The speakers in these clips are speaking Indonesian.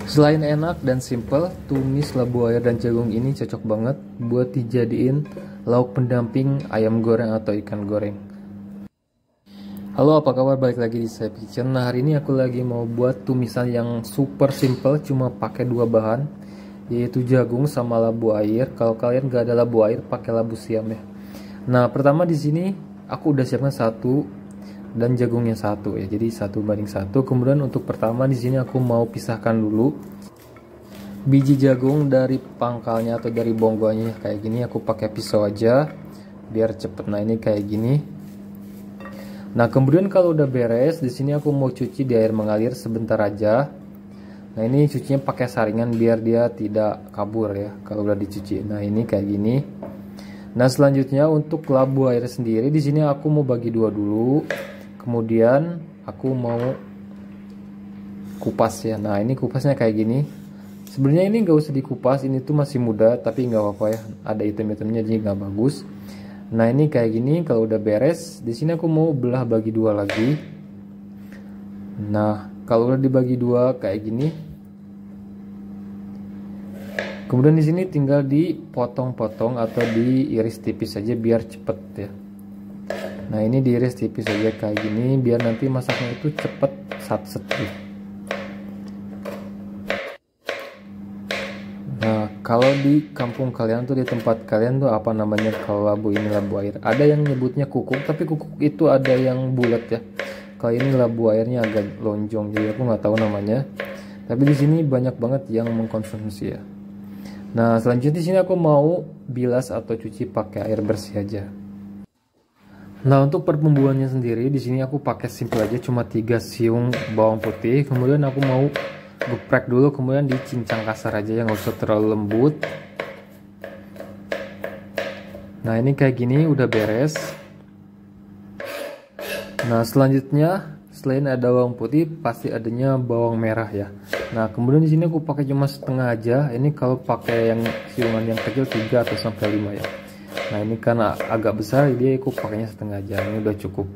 Selain enak dan simple, tumis labu air dan jagung ini cocok banget buat dijadiin lauk pendamping ayam goreng atau ikan goreng. Halo, apa kabar? Balik lagi di Saib Kitchen. Nah, hari ini aku lagi mau buat tumisan yang super simple, cuma pakai dua bahan, yaitu jagung sama labu air. Kalau kalian gak ada labu air, pakai labu siam ya. Nah, pertama di sini aku udah siapkan satu dan jagungnya satu ya, jadi 1:1. Kemudian untuk pertama di sini aku mau pisahkan dulu biji jagung dari pangkalnya atau dari bonggonya. Kayak gini aku pakai pisau aja biar cepet. Nah, ini kayak gini. Nah, kemudian kalau udah beres di sini aku mau cuci di air mengalir sebentar aja. Nah, ini cucinya pakai saringan biar dia tidak kabur ya kalau udah dicuci. Nah, ini kayak gini. Nah, selanjutnya untuk labu air sendiri di sini aku mau bagi dua dulu. Kemudian aku mau kupas ya. Nah, ini kupasnya kayak gini. Sebenarnya ini nggak usah dikupas, ini tuh masih muda, tapi nggak apa-apa ya. Ada item-itemnya jadi nggak bagus. Nah, ini kayak gini. Kalau udah beres, di sini aku mau belah bagi dua lagi. Nah, kalau udah dibagi dua kayak gini. Kemudian di sini tinggal dipotong-potong atau diiris tipis saja biar cepet ya. Nah, ini diiris tipis aja kayak gini biar nanti masaknya itu cepet satset. Nah, kalau di kampung kalian tuh, di tempat kalian tuh apa namanya kalau labu ini labu air? Ada yang nyebutnya kukuk, tapi kukuk itu ada yang bulat ya. Kalau ini labu airnya agak lonjong, jadi aku nggak tahu namanya. Tapi di sini banyak banget yang mengkonsumsi ya. Nah, selanjutnya di sini aku mau bilas atau cuci pakai air bersih aja. Nah, untuk perbumbuannya sendiri di sini aku pakai simple aja, cuma 3 siung bawang putih. Kemudian aku mau geprek dulu, kemudian dicincang kasar aja, yang nggak usah terlalu lembut. Nah, ini kayak gini udah beres. Nah, selanjutnya selain ada bawang putih pasti adanya bawang merah ya. Nah, kemudian di sini aku pakai cuma setengah aja. Ini kalau pakai yang siungan yang kecil 3 atau sampai 5 ya. Nah, ini karena agak besar jadi aku pakainya setengah aja. Ini udah cukup.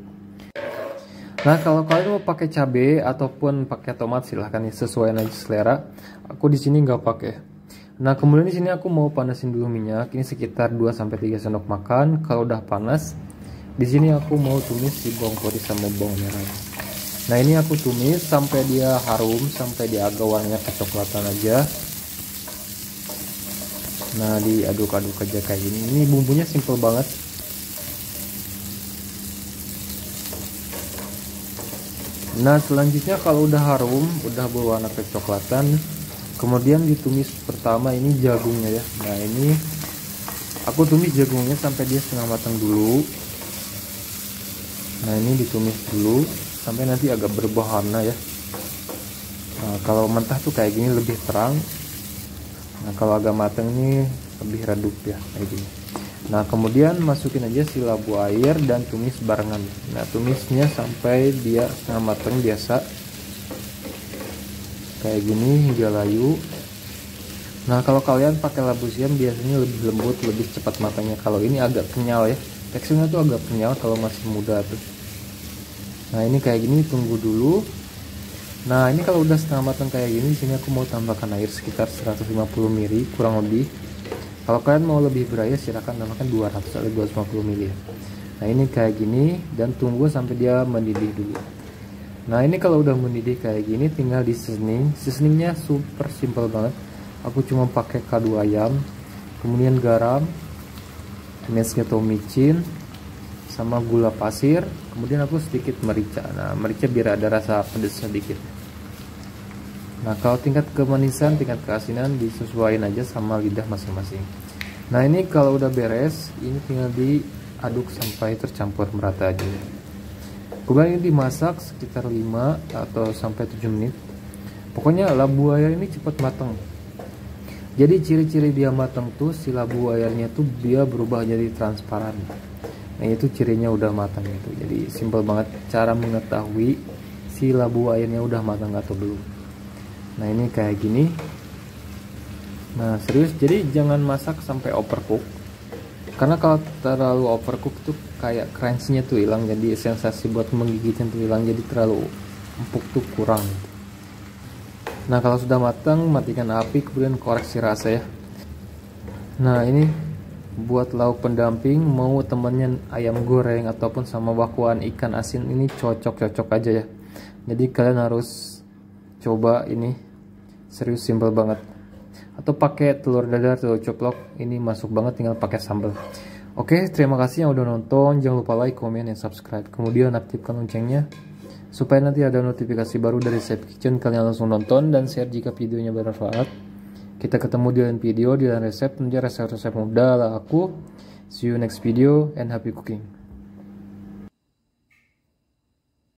Nah, kalau kalian mau pakai cabai ataupun pakai tomat silahkan ya, sesuai aja selera. Aku di sini nggak pakai. Nah, kemudian di sini aku mau panasin dulu minyak. Ini sekitar 2-3 sendok makan. Kalau udah panas, di sini aku mau tumis si bawang putih sama bawang merah. Nah, ini aku tumis sampai dia harum, sampai dia agak warnanya kecoklatan aja. Nah, diaduk-aduk aja kayak gini. Ini bumbunya simple banget. Nah, selanjutnya kalau udah harum, udah berwarna kecoklatan, kemudian ditumis pertama ini jagungnya ya. Nah, ini aku tumis jagungnya sampai dia setengah matang dulu. Nah, ini ditumis dulu sampai nanti agak berubah warna ya. Nah, kalau mentah tuh kayak gini lebih terang. Nah, kalau agak matang nih lebih redup ya kayak gini. Nah, kemudian masukin aja si labu air dan tumis barengan. Nah, tumisnya sampai dia setengah matang biasa kayak gini hingga layu. Nah, kalau kalian pakai labu siam biasanya lebih lembut, lebih cepat matangnya. Kalau ini agak kenyal ya, teksturnya tuh agak kenyal kalau masih muda tuh. Nah, ini kayak gini, tunggu dulu. Nah, ini kalau udah setengah matang kayak gini, di sini aku mau tambahkan air sekitar 150 ml kurang lebih. Kalau kalian mau lebih beraya silahkan tambahkan 200 atau 250 ml ya. Nah, ini kayak gini dan tunggu sampai dia mendidih dulu. Nah, ini kalau udah mendidih kayak gini tinggal di seasoning. Seasoningnya super simple banget. Aku cuma pakai kaldu ayam, kemudian garam, mesque atau micin, sama gula pasir, kemudian aku sedikit merica. Nah, merica biar ada rasa pedas sedikit. Nah, kalau tingkat kemanisan, tingkat keasinan disesuaikan aja sama lidah masing-masing. Nah, ini kalau udah beres, ini tinggal diaduk sampai tercampur merata aja. Kemudian ini dimasak sekitar 5 atau sampai 7 menit. Pokoknya labu air ini cepat matang. Jadi ciri-ciri dia matang tuh si labu airnya tuh dia berubah jadi transparan. Nah, itu cirinya udah matang itu. Jadi simple banget cara mengetahui si labu airnya udah matang atau belum. Nah, ini kayak gini. Nah, serius, jadi jangan masak sampai overcook. Karena kalau terlalu overcook tuh kayak crunchnya tuh hilang, jadi sensasi buat menggigitnya tuh hilang, jadi terlalu empuk tuh kurang. Nah kalau sudah matang, matikan api, kemudian koreksi rasa ya. Nah ini buat lauk pendamping, mau temennya ayam goreng ataupun sama bakwan ikan asin, ini cocok-cocok aja ya. Jadi kalian harus coba ini, serius simple banget. Atau pakai telur dadar, telur ceplok, ini masuk banget, tinggal pakai sambal. Oke, terima kasih yang udah nonton. Jangan lupa like, komen, dan subscribe. Kemudian aktifkan loncengnya supaya nanti ada notifikasi baru dari Chef Kitchen. Kalian langsung nonton dan share jika videonya bermanfaat. Kita ketemu di lain video, di lain resep, resep-resep mudah ala aku. See you next video and happy cooking.